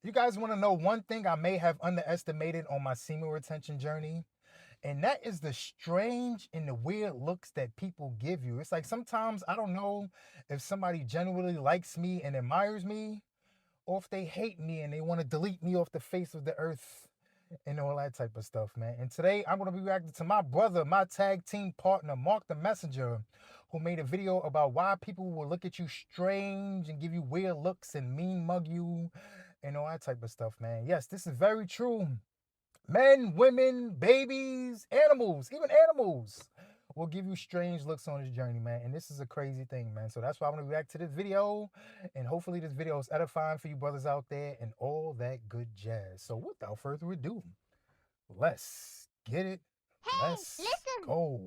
You guys want to know one thing I may have underestimated on my semen retention journey? And that is the strange and the weird looks that people give you. It's like sometimes I don't know if somebody genuinely likes me and admires me, or if they hate me and they want to delete me off the face of the earth and all that type of stuff, man. And today I'm going to be reacting to my brother, my tag team partner, Mark the Messenger, who made a video about why people will look at you strange and give you weird looks and mean mug you and all that type of stuff, man. Yes, this is very true. Men, women, babies, animals, even animals will give you strange looks on this journey, man. And this is a crazy thing, man. So that's why I'm going to react to this video. And hopefully this video is edifying for you brothers out there and all that good jazz. So without further ado, let's get it. Let's go.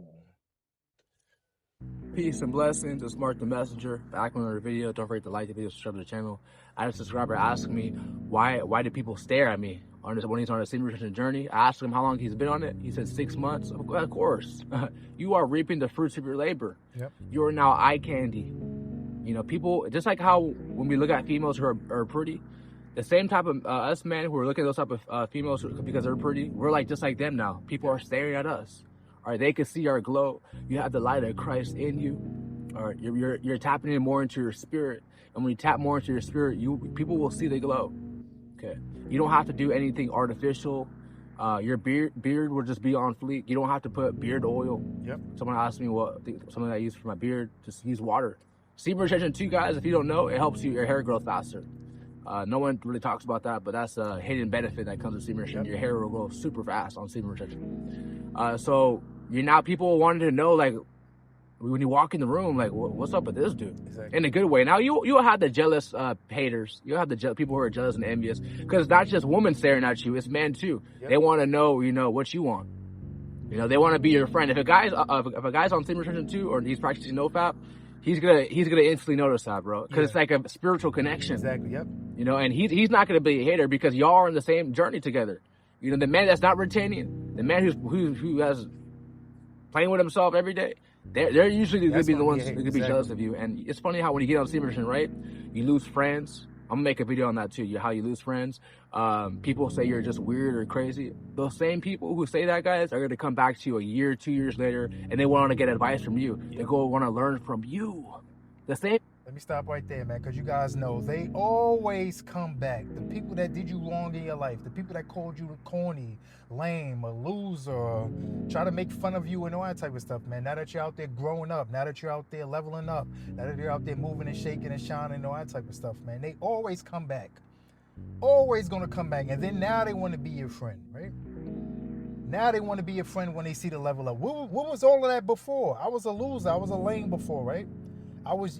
Peace and blessings. It's Mark the Messenger. Back on another video. Don't forget to like the video, subscribe to the channel. I had a subscriber ask me why do people stare at me when he's on a semen retention journey. I asked him how long he's been on it. He said 6 months. Of course. You are reaping the fruits of your labor. Yep. You are now eye candy. You know, people, just like how when we look at females who are pretty, the same type of us men who are looking at those type of females because they're pretty, we're like just like them now. People are staring at us. All right, they can see our glow. You have the light of Christ in you. All right, you're tapping in more into your spirit, and when you tap more into your spirit, people will see the glow. Okay, you don't have to do anything artificial. Your beard will just be on fleek. You don't have to put beard oil. Yep. Someone asked me something that I use for my beard. Just use water. Semen retention too, guys. If you don't know, it helps your hair grow faster. No one really talks about that, but that's a hidden benefit that comes with semen retention. Yep. Your hair will grow super fast on semen retention. So people wanted to know, like, when you walk in the room, like, what's up with this dude? Exactly. In a good way. Now you'll have the jealous haters. You'll have the people who are jealous and envious, because it's not just women staring at you; it's men too. Yep. They want to know, what you want. They want to be your friend. If a guy's on semen retention too, or he's practicing nofap, he's gonna instantly notice that, bro, because it's like a spiritual connection. Exactly. Yep. And he's not gonna be a hater because y'all are in the same journey together. The man that's not retaining, the man who has playing with himself every day, they're usually going to be the ones who could be jealous of you. And it's funny how when you get on semen retention, right, you lose friends. I'm gonna make a video on that too. How you lose friends. People say you're just weird or crazy. Those same people who say that, guys, are going to come back to you a year, 2 years later, and they want to get advice from you. They want to learn from you. The same. Let me stop right there, man, because you guys know they always come back. The people that did you wrong in your life, the people that called you corny, lame, a loser, try to make fun of you and all that type of stuff, man. Now that you're out there growing up, now that you're out there leveling up, now that you're out there moving and shaking and shining and all that type of stuff, man, they always come back. Always going to come back. And then now they want to be your friend, right? Now they want to be your friend when they see the level up. What was all of that before? I was a loser. I was a lame before, right?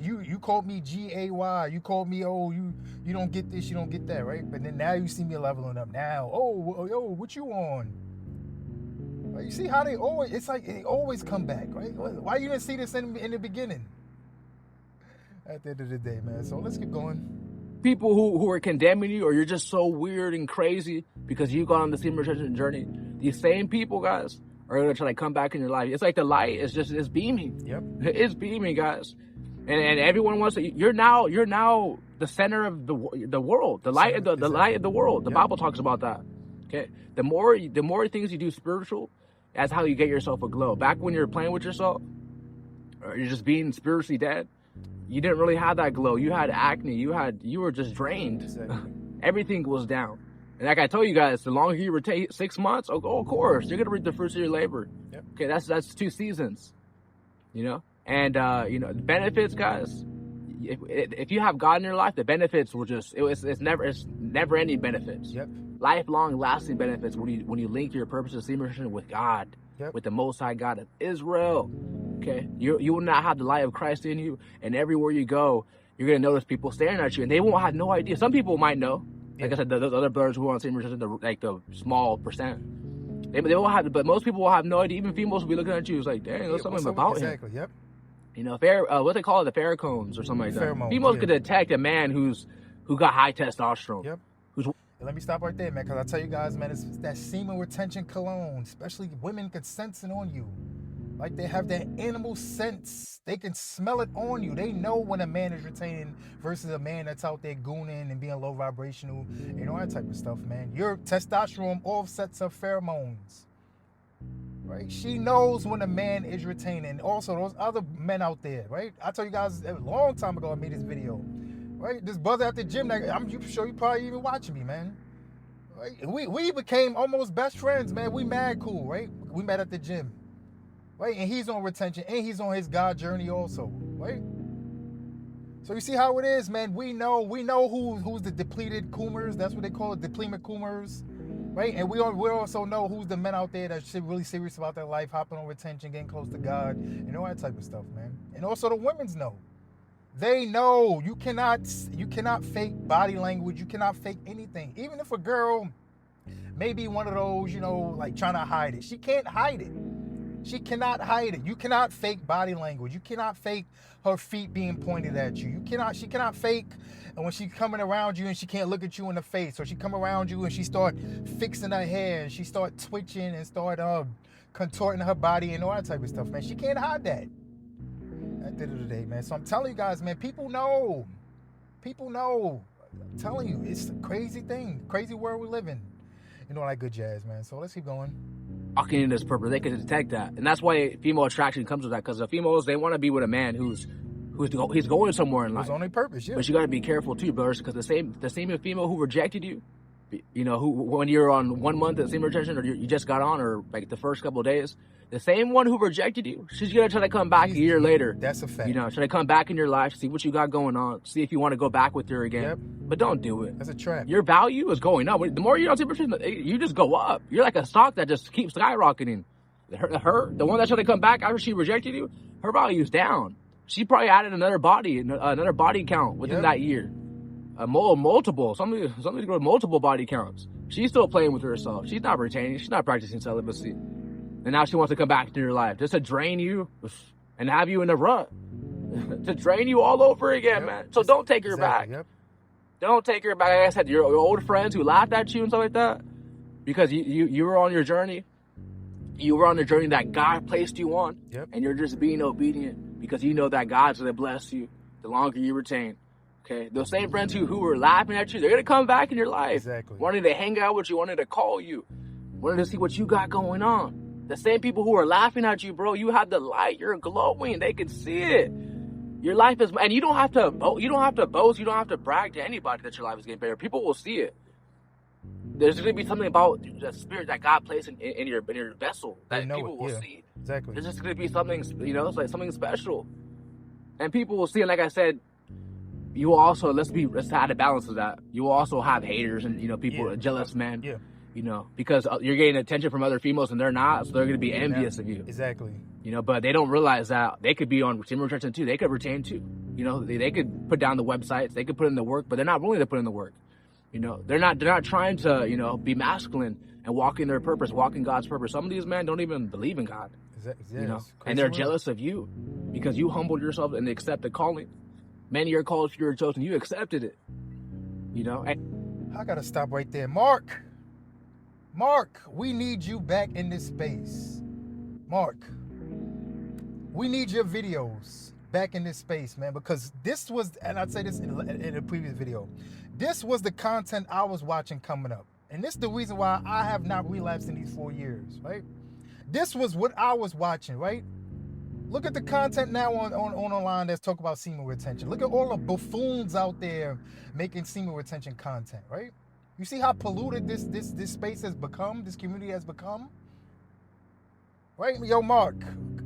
You called me GAY, you called me, you don't get this, you don't get that, right? But then now you see me leveling up now. Yo, what you on? Well, you see how they always come back, right? Why you didn't see this in the beginning? At the end of the day, man. So let's keep going. People who are condemning you, or you're just so weird and crazy because you got on the semen retention journey, these same people, guys, are going to try to come back in your life. It's like the light is it's beaming. Yep. It's beaming, guys. And everyone wants to. You're now the center of the world, the light of the light of the world. The Bible talks about that. Okay, the more things you do spiritual, that's how you get yourself a glow. Back when you're playing with yourself, or you're just being spiritually dead, you didn't really have that glow. You had acne. You were just drained. Exactly. Everything was down. And like I told you guys, the longer you retain 6 months, of course you're gonna reap the fruits of your labor. Yep. Okay, that's 2 seasons. And the benefits, guys, if you have God in your life, the benefits will it's never ending benefits. Yep. Lifelong lasting benefits when you link your purpose of semen retention with God. Yep. With the Most High God of Israel. Okay, you will not have the light of Christ in you, and everywhere you go, you're gonna notice people staring at you, and they won't have no idea. Some people might know, like I said, those other brothers who are on semen retention, like the small percent. They won't have, but most people will have no idea. Even females will be looking at you. It's like, dang, there's something about him. Exactly. Yep. What they call it, the pheromones or something like that. Pheromones, females could detect a man who got high testosterone. Yep. Let me stop right there, man, because I tell you guys, man, it's that semen retention cologne. Especially women could sense it on you. Like they have that animal sense. They can smell it on you. They know when a man is retaining versus a man that's out there gooning and being low vibrational, that type of stuff, man. Your testosterone offsets her pheromones. Right? She knows when a man is retaining. Also, those other men out there, right? I told you guys a long time ago I made this video. Right? This brother at the gym, I'm sure you probably even watching me, man. Right? We became almost best friends, man. We mad cool, right? We met at the gym. Right? And he's on retention and he's on his God journey also, right? So you see how it is, man. We know who's the depleted coomers. That's what they call it, depleted coomers, right? And we also know who's the men out there that should really serious about their life, hopping on retention, getting close to God, that type of stuff, man. And also the women's know. They know you cannot fake body language. You cannot fake anything. Even if a girl may be one of those, like trying to hide it, she can't hide it. She cannot hide it. You cannot fake body language. You cannot fake her feet being pointed at you. She cannot fake and when she's coming around you and she can't look at you in the face, or she come around you and she start fixing her hair and she start twitching and start contorting her body and all that type of stuff, man. She can't hide that at the end of the day, man. So I'm telling you guys, man, people know. I'm telling you, it's a crazy thing, crazy world we live in. Like good jazz, man. So let's keep going. Walking in this purpose, they can detect that, and that's why female attraction comes with that. Because the females, they want to be with a man who's going somewhere in life. Who's on a purpose, yeah. But you got to be careful too, brothers, because the same female who rejected you, who when you're on 1 month at same retention, or you just got on, or like the first couple of days, the same one who rejected you, she's gonna try to come back a year later. That's a fact. Try to come back in your life, see what you got going on, see if you want to go back with her again. Yep. But don't do it. That's a trap. Your value is going up. The more you're on retention, you just go up. You're like a stock that just keeps skyrocketing. The one that's trying to come back after she rejected you, her value is down. She probably added another body count within that year. Multiple. Somebody's got multiple body counts. She's still playing with herself. She's not retaining. She's not practicing celibacy. And now she wants to come back into your life just to drain you and have you in a rut. To drain you all over again, man. So don't take her back. Yep. Don't take her back. Like I said, your old friends who laughed at you and stuff like that, because you were on your journey. You were on the journey that God placed you on. Yep. And you're just being obedient because you know that God's going to bless you the longer you retain. Okay? Those same friends who were laughing at you, they're going to come back in your life. Exactly. Wanting to hang out with you, wanting to call you, wanting to see what you got going on. The same people who are laughing at you, bro, you have the light. You're glowing. They can see it. Your life is, and you don't have to boast. You don't have to brag to anybody that your life is getting better. People will see it. There's going to be something about the spirit that God placed in your vessel that people will see. Exactly. There's just going to be something, it's like something special, and people will see. And like I said, you will also let's add a balance to that. You will also have haters and people jealous men. Yeah. Because you're getting attention from other females and they're not, so they're going to be envious of you. Exactly. But they don't realize that they could be on team retention too. They could retain too. They could put down the websites, they could put in the work, but they're not willing to put in the work. They're not trying to, be masculine and walk in their purpose, walk in God's purpose. Some of these men don't even believe in God. And they're jealous of you because you humbled yourself and accepted calling. Many are called, few are chosen. You accepted it. I gotta stop right there, Mark, we need you back in this space. Mark, we need your videos back in this space, man, because this was, and I'd say this in a previous video, this was the content I was watching coming up. And this is the reason why I have not relapsed in these 4 years, right? This was what I was watching, right? Look at the content now on online that's talk about semen retention. Look at all the buffoons out there making semen retention content, right? You see how polluted this space has become, this community has become? Right? Yo, Mark,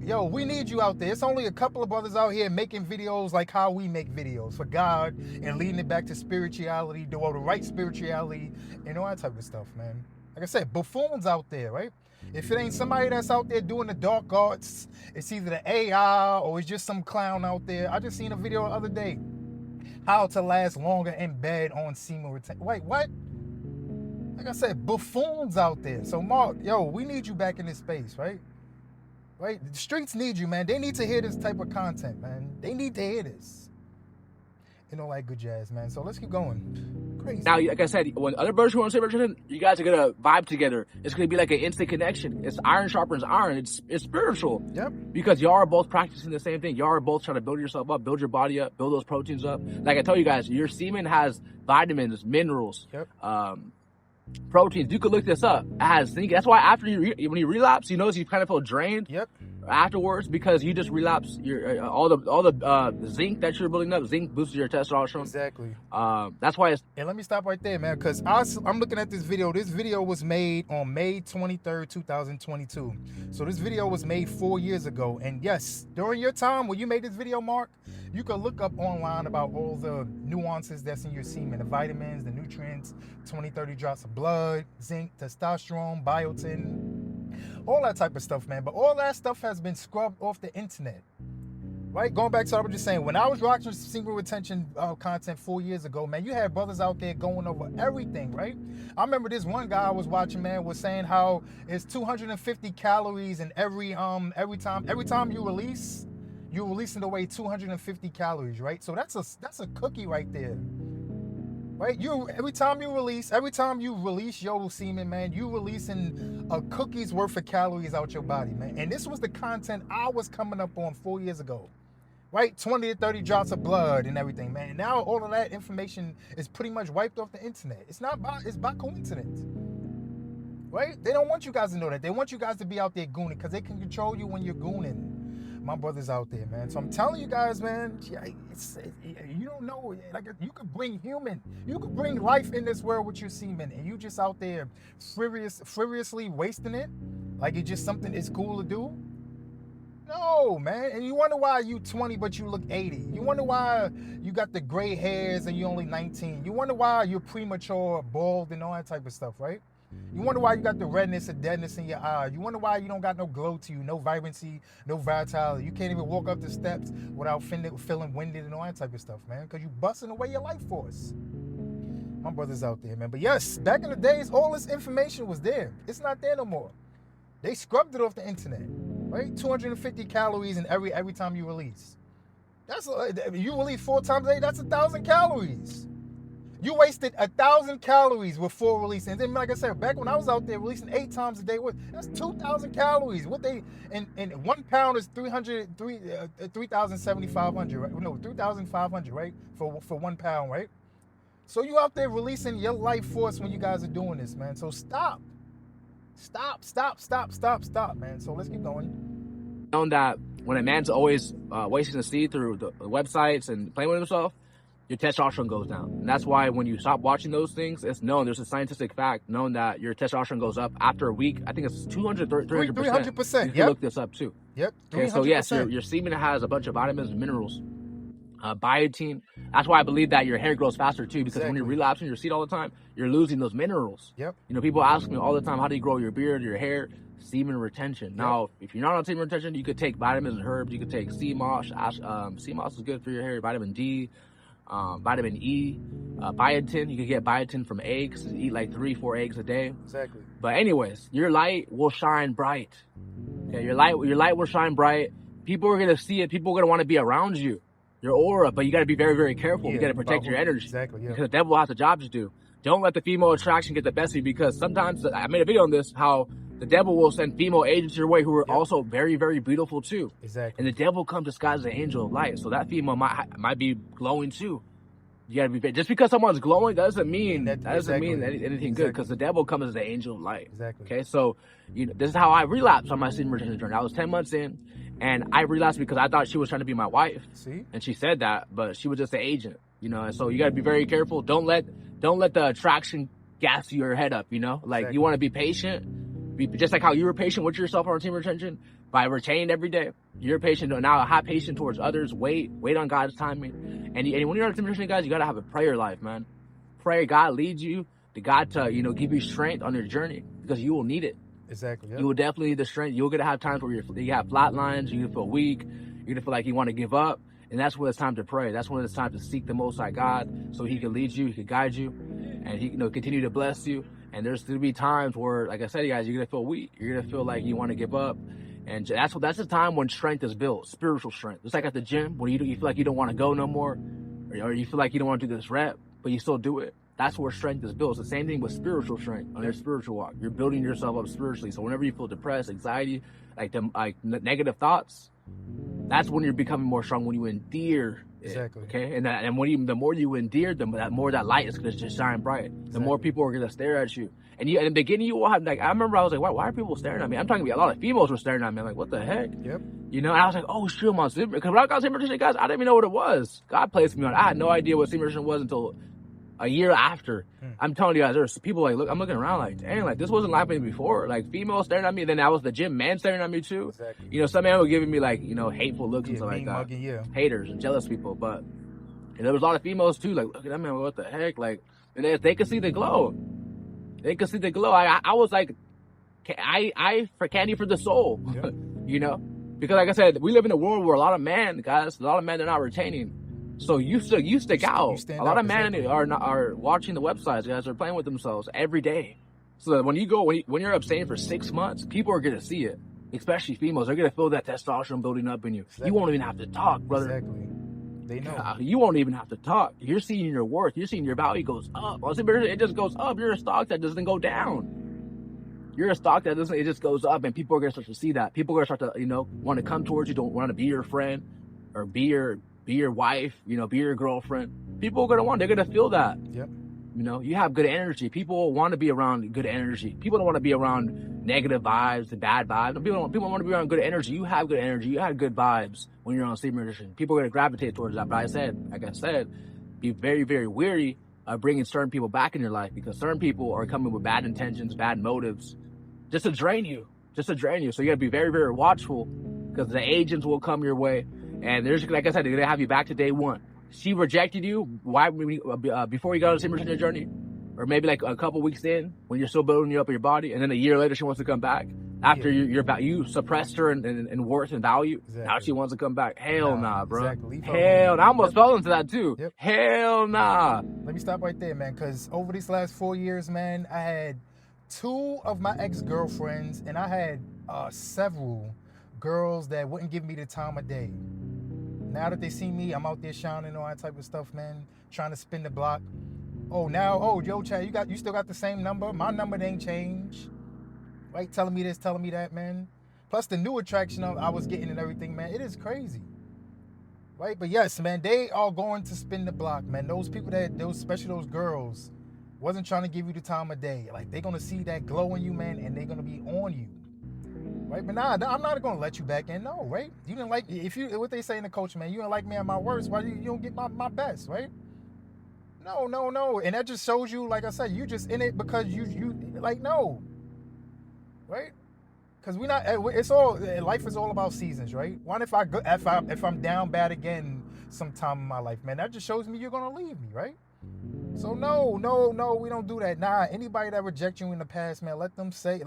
we need you out there. It's only a couple of brothers out here making videos like how we make videos for God and leading it back to spirituality, the right spirituality, and all that type of stuff, man. Like I said, buffoons out there, right? If it ain't somebody that's out there doing the dark arts, it's either the AI or it's just some clown out there. I just seen a video the other day. How to last longer in bed on semen retention. Wait, what? Like I said, buffoons out there. So Mark, we need you back in this space, right? Right? The streets need you, man. They need to hear this type of content, man. They need to hear this. Like good jazz, man. So let's keep going. Crazy. Now, like I said, when other brothers who are on semen retention, you guys are gonna vibe together. It's gonna be like an instant connection. It's iron sharpens iron. It's spiritual. Yep. Because y'all are both practicing the same thing. Y'all are both trying to build yourself up, build your body up, build those proteins up. Like I told you guys, your semen has vitamins, minerals, Yep. proteins. You could look this up. It has zinc. That's why after when you relapse, you notice you kind of feel drained. Yep. Afterwards, because you just relapse your all the zinc that you're building up. Zinc boosts your testosterone. Exactly. That's why it's. And let me stop right there, man, because I'm looking at this video. This video was made on May 23rd, 2022. So this video was made 4 years ago. And yes, during your time when you made this video, Mark, you can look up online about all the nuances that's in your semen, the vitamins, the nutrients, 20, 30 drops of blood, zinc, testosterone, biotin, all that type of stuff, man. But all that stuff has been scrubbed off the internet. Right? Going back to what I was just saying, when I was watching semen retention content 4 years ago, man, you had brothers out there going over everything, right? I remember this one guy I was watching, man, was saying how it's 250 calories in every time you release, you're releasing away 250 calories, right? So that's a cookie right there. Right? Every time you release your semen, man, you releasing a cookie's worth of calories out your body, man. And this was the content I was coming up on 4 years ago. Right? 20 to 30 drops of blood and everything, man. Now all of that information is pretty much wiped off the internet. It's by coincidence. Right? They don't want you guys to know that. They want you guys to be out there gooning because they can control you when you're gooning. My brothers out there, man. So I'm telling you guys, man, you don't know. Like, you could bring life in this world with your semen, and you just out there frivolously wasting it, like it's just something it's cool to do. No, man. And you wonder why you 20 but you look 80. You wonder why you got the gray hairs and you only 19. You wonder why you're premature, bald, and all that type of stuff, right? You wonder why you got the redness and deadness in your eyes. You wonder why you don't got no glow to you, no vibrancy, no vitality. You can't even walk up the steps without feeling winded and all that type of stuff, man, because you busting away your life force. My brothers out there, man. But yes, back in the days, all this information was there. It's not there no more. They scrubbed it off the internet, right? 250 calories in every time you release. You release 4 times a day, that's 1,000 calories. You wasted 1,000 calories before releasing. And then, like I said, back when I was out there releasing 8 times a day, that's 2,000 calories. And 1 pound is 3,700, right? No, 3,500, right? For 1 pound, right? So you out there releasing your life force when you guys are doing this, man. So stop, man. So let's keep going. Known that when a man's always wasting the seed through the websites and playing with himself, your testosterone goes down. And that's why when you stop watching those things, it's known, there's a scientific fact known that your testosterone goes up after a week. I think it's 200, 300%. 300%. You can look this up too. Yep. 300%. Okay, so yes, your semen has a bunch of vitamins and minerals. Biotin. That's why I believe that your hair grows faster too, because when you're relapsing your seed all the time, you're losing those minerals. Yep. You know, people ask me all the time, how do you grow your beard, your hair? Semen retention. Yep. Now, if you're not on semen retention, you could take vitamins and herbs. You could take sea moss. Sea moss is good for your hair. Vitamin D. Vitamin E, biotin. You can get biotin from eggs. Eat like 3-4 eggs a day. Exactly. But anyways, your light will shine bright. Okay, your light will shine bright. People are gonna see it. People are gonna want to be around you, your aura. But you got to be very, very careful. You got to protect your energy. Exactly. Yeah. Because the devil has a job to do. Don't let the female attraction get the best of you. Because sometimes I made a video on this how the devil will send female agents your way who are also very, very beautiful too. Exactly. And the devil comes disguised as an angel of light. So that female might be glowing too. You gotta be, just because someone's glowing doesn't mean anything good, because the devil comes as an angel of light. Exactly. Okay, so this is how I relapsed on my semen retention journey. I was 10 months in, and I relapsed because I thought she was trying to be my wife. See? And she said that, but she was just an agent. And so you gotta be very careful. Don't let the attraction gas your head up. Like you want to be patient. Just like how you were patient with yourself on semen retention by retaining every day. You're patient now. Have patience towards others. Wait on God's timing. And when you're on semen retention, guys, you gotta have a prayer life, man. Pray God leads you to God to give you strength on your journey, because you will need it. Exactly. Yep. You will definitely need the strength. You're gonna have times where you have flat lines. You're gonna feel weak. You're gonna feel like you want to give up. And that's when it's time to pray. That's when it's time to seek the Most High God, so He can lead you, He can guide you, and He can continue to bless you. And there's going to be times where, like I said, you guys, you're going to feel weak. You're going to feel like you want to give up. And that's the time when strength is built, spiritual strength. It's like at the gym, when you feel like you don't want to go no more, or you feel like you don't want to do this rep, but you still do it. That's where strength is built. It's the same thing with spiritual strength on your spiritual walk. You're building yourself up spiritually. So whenever you feel depressed, anxiety, negative thoughts, that's when you're becoming more strong, when you endear it, Exactly. okay? And when the more you endear them, that more that light is going to just shine bright. The more people are going to stare at you. And in the beginning, you will have, like, I remember I was like, why are people staring at me? I'm talking about a lot of females were staring at me. I'm like, what the heck? Yep. You know, and I was like, oh, shoot, I'm on semen. Because when I got semen retention, guys, I didn't even know what it was. God placed me on it. I had no idea what semen retention was until a year after. I'm telling you guys, there's people like, look, I'm looking around like, dang, like, this wasn't happening before. Like, females staring at me, and then I was the gym man staring at me too. Exactly. You know, some men were giving me, like, you know, hateful looks and stuff like that. Mugging, haters and jealous people. But and there was a lot of females too, like, look at that man, what the heck? Like, and they could see the glow. They could see the glow. I was like, I for candy for the soul. Yep. You know? Because like I said, we live in a world where a lot of men, guys, a lot of men are not retaining. So you stick out. A lot of men are watching the websites, guys, are playing with themselves every day. So that when you're abstaining for 6 months, people are gonna see it. Especially females, they're gonna feel that testosterone building up in you. Exactly. You won't even have to talk, brother. Exactly. They know. You won't even have to talk. You're seeing your worth. You're seeing your value goes up. It just goes up. You're a stock that doesn't go down. You're a stock that doesn't. It just goes up, and people are gonna start to see that. People are gonna start to, you know, want to come towards you. Don't want to be your friend or be your wife. You know, be your girlfriend. People are gonna they're gonna feel that. Yep. You know, you have good energy. People want to be around good energy. People don't want to be around negative vibes and bad vibes. People want to be around good energy. You have good energy. You have good vibes when you're on semen retention. People are going to gravitate towards that. But like I said, be very, very wary of bringing certain people back in your life, because certain people are coming with bad intentions, bad motives, just to drain you. So you got to be very, very watchful, because the agents will come your way. And there's, like I said, they're going to have you back to day one. She rejected you. Why? Before you got on the semen retention journey, or maybe like a couple weeks in, when you're still building you up in your body, and then a year later she wants to come back after you suppressed her in worth and value. Exactly. Now she wants to come back. Hell nah, bro. Exactly. Hell, I almost fell into that too. Yep. Hell nah. Let me stop right there, man, because over these last 4 years, man, I had 2 of my ex-girlfriends, and I had several girls that wouldn't give me the time of day. Now that they see me, I'm out there shining and all that type of stuff, man. Trying to spin the block. Yo, Chad, you still got the same number? My number ain't changed. Right? Telling me this, telling me that, man. Plus the new attraction I was getting and everything, man. It is crazy. Right? But yes, man, they are going to spin the block, man. Those people especially those girls, wasn't trying to give you the time of day. Like, they're gonna see that glow in you, man, and they're gonna be on you. Right? But nah, I'm not gonna let you back in. No, right? You didn't like, what they say in the culture, man, you didn't like me at my worst, why you don't get my best, right? No. And that just shows you, like I said, you just in it because you like, no. Right? Because life is all about seasons, right? What if I'm down bad again sometime in my life, man? That just shows me you're gonna leave me, right? So no, we don't do that. Nah, anybody that reject you in the past, man, let them stay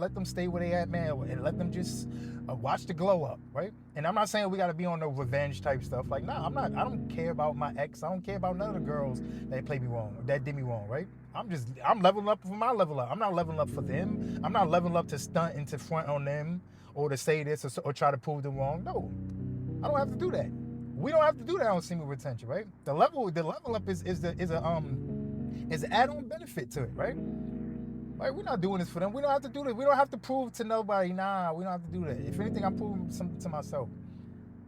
where they at, man, and let them just watch the glow up, right? And I'm not saying we got to be on the revenge type stuff. Like, nah, I don't care about my ex. I don't care about none of the girls that played me wrong, that did me wrong, right? I'm leveling up for my level up. I'm not leveling up for them. I'm not leveling up to stunt and to front on them or to say this or try to prove them wrong. No, I don't have to do that. We don't have to do that on semen retention, right? The level up is an add-on benefit to it, right? Right? We're not doing this for them. We don't have to do this. We don't have to prove to nobody. Nah, we don't have to do that. If anything, I'm proving something to myself,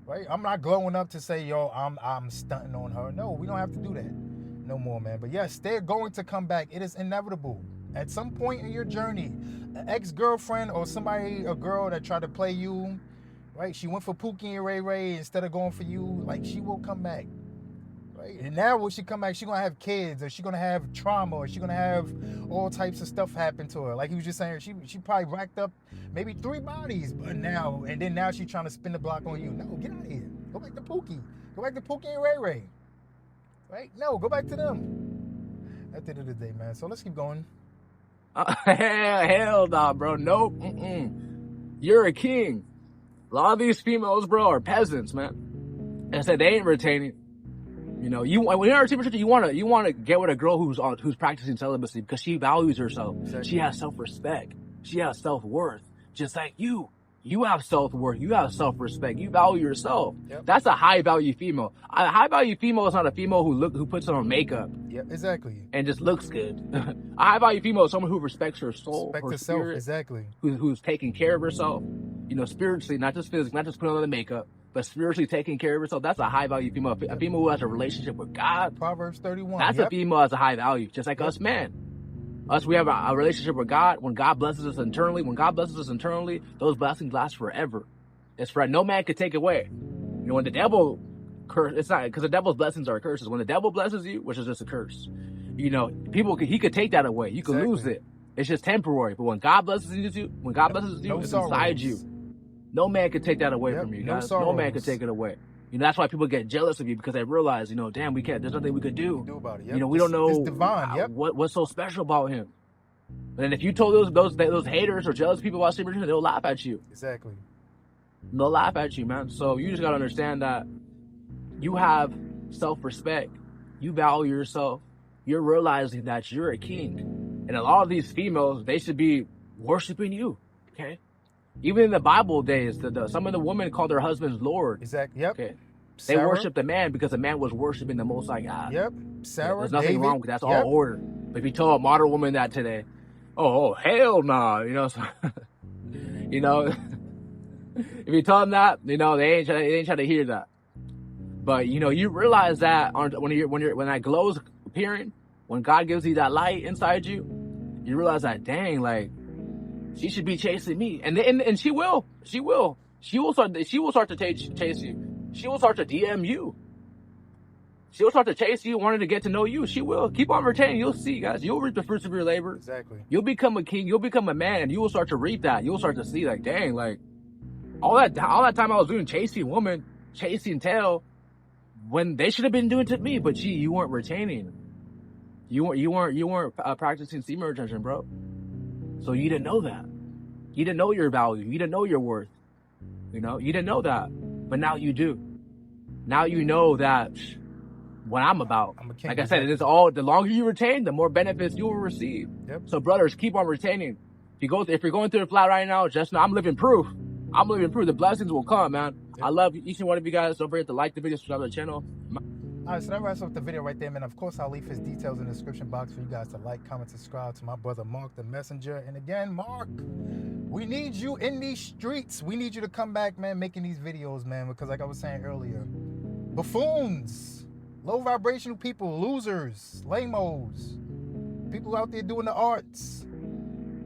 right? I'm not glowing up to say, yo, I'm stunting on her. No, we don't have to do that no more, man. But yes, they're going to come back. It is inevitable. At some point in your journey, an ex-girlfriend or a girl that tried to play you, right? She went for Pookie and Ray Ray instead of going for you. Like, she will come back. Right? And now when she come back, she's going to have kids, or she's going to have trauma, or she's going to have all types of stuff happen to her. Like he was just saying, she probably racked up maybe 3 bodies, but now she's trying to spin the block on you. No, get out of here. Go back to Pookie. Go back to Pookie and Ray Ray. Right? No, go back to them. At the end of the day, man. So let's keep going. Hell nah, bro. Nope. You're a king. A lot of these females, bro, are peasants, man. And said they ain't retaining. You know, when you're a semen retention, you wanna get with a girl who's practicing celibacy, because she values herself. Exactly. She has self-respect. She has self-worth, just like you. You have self-worth. You have self-respect. You value yourself. Yep. That's a high-value female. A high-value female is not a female who puts on makeup. Yep, exactly. And just looks good. A high-value female is someone who respects her soul, Respect her herself, spirit, exactly. who's taking care of herself. You know, spiritually, not just physically, not just putting on the makeup, but spiritually taking care of herself. That's a high-value female. A female who has a relationship with God. Proverbs 31. That's a female as a high value, just like us men. Us, we have a relationship with God. When God blesses us internally, those blessings last forever. It's for no man could take away. You know, when the devil it's not because the devil's blessings are curses. When the devil blesses you, which is just a curse, you know, he could take that away. You could lose it. It's just temporary. But when God blesses you, it's inside you. No man could take that away from you, guys. No man could take it away. You know, that's why people get jealous of you, because they realize, you know, damn, we can't. There's nothing we could do about it. You know, we don't know it's divine. What's so special about him. And if you told those haters or jealous people about Semen, they'll laugh at you. Exactly. They'll laugh at you, man. So you just gotta understand that you have self-respect. You value yourself. You're realizing that you're a king, and a lot of these females, they should be worshiping you. Okay. Even in the Bible days, some of the women called their husbands Lord. Exactly. Yep. Okay. They worshiped the man because the man was worshiping the Most High God. Yep. Sarah, there's nothing David, wrong with that. That's all order. But if you tell a modern woman that today, oh hell nah, you know, so, you know, if you tell them that, you know, they ain't trying to hear that. But you know, you realize that when that glow's appearing, when God gives you that light inside you, you realize that, dang, like, she should be chasing me, and she will start to chase you. She will start to DM you. She will start to chase you, wanting to get to know you. She will keep on retaining. You'll see, guys. You'll reap the fruits of your labor. Exactly. You'll become a king. You'll become a man, and you will start to reap that. You'll start to see, like, dang, like, all that time I was doing chasing woman, chasing tail, when they should have been doing it to me, but you weren't retaining. You weren't practicing semen retention, bro. So you didn't know that. You didn't know your value. You didn't know your worth. You know, you didn't know that. But now you do. Now you know that what I'm about. Like I said, it's all, the longer you retain, the more benefits you will receive. Yep. So brothers, keep on retaining. If you're going through the flat right now, just know I'm living proof. I'm living proof. The blessings will come, man. Yep. I love each and one of you guys. Don't forget to like the video, subscribe to the channel. All right, so that wraps up the video right there, man. Of course, I'll leave his details in the description box for you guys to like, comment, subscribe to my brother Mark the Messenger. And again, Mark, we need you in these streets. We need you to come back, man, making these videos, man, because like I was saying earlier, buffoons, low vibrational people, losers, lamos, people out there doing the arts,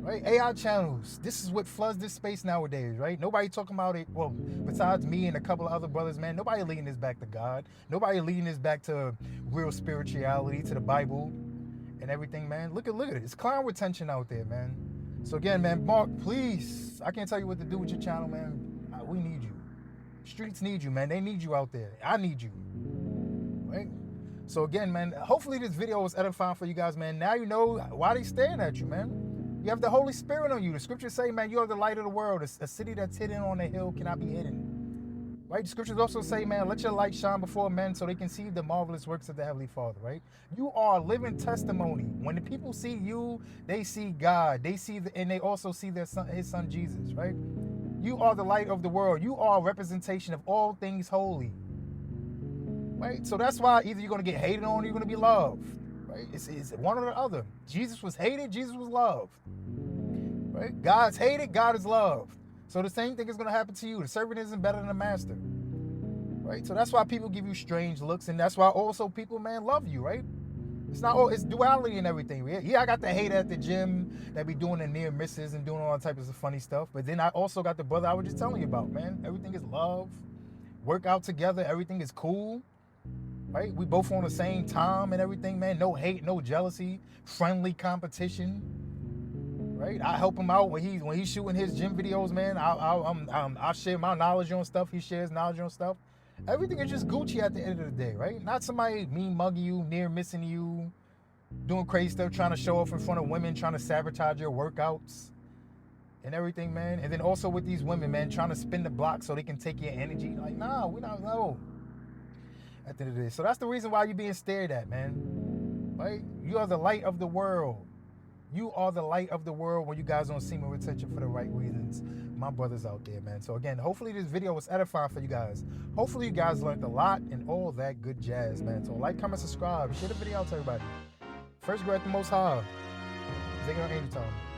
right? AI channels. This is what floods this space nowadays, right? Nobody talking about it. Well, besides me and a couple of other brothers, man, nobody leading this back to God. Nobody leading this back to real spirituality, to the Bible and everything, man. Look at it. It's clown retention out there, man. So again, man, Mark, please, I can't tell you what to do with your channel, man. We need you. Streets need you, man. They need you out there. I need you, right? So again, man, hopefully this video was edifying for you guys, man. Now you know why they staring at you, man. You have the Holy Spirit on you. The scriptures say, man, you are the light of the world. A city that's hidden on a hill cannot be hidden. Right? The scriptures also say, man, let your light shine before men so they can see the marvelous works of the Heavenly Father, right? You are a living testimony. When the people see you, they see God. And they also see his son Jesus, right? You are the light of the world. You are a representation of all things holy. Right? So that's why either you're going to get hated on or you're going to be loved. Right? It's one or the other. Jesus was hated, Jesus was loved. Right? God's hated, God is loved. So the same thing is going to happen to you. The servant isn't better than the master. Right? So that's why people give you strange looks, and that's why also people, man, love you, right? It's duality and everything. Yeah, I got the hate at the gym that be doing the near misses and doing all types of funny stuff. But then I also got the brother I was just telling you about, man. Everything is love. Work out together. Everything is cool. Right? We both on the same time and everything, man. No hate, no jealousy, friendly competition. Right? I help him out when he's shooting his gym videos, man. I share my knowledge on stuff. He shares knowledge on stuff. Everything is just Gucci at the end of the day, right? Not somebody mean mugging you, near missing you, doing crazy stuff, trying to show off in front of women, trying to sabotage your workouts and everything, man. And then also with these women, man, trying to spin the block so they can take your energy. Like, nah, we don't know. At the end of the day. So that's the reason why you're being stared at, man. Right? You are the light of the world. You are the light of the world when you guys don't semen retention for the right reasons. my brothers out there, man. So again, hopefully this video was edifying for you guys. Hopefully you guys learned a lot and all that good jazz, man. So like, comment, subscribe, share the video out to everybody. First, go at the Most High. Ziggy on Angel Time.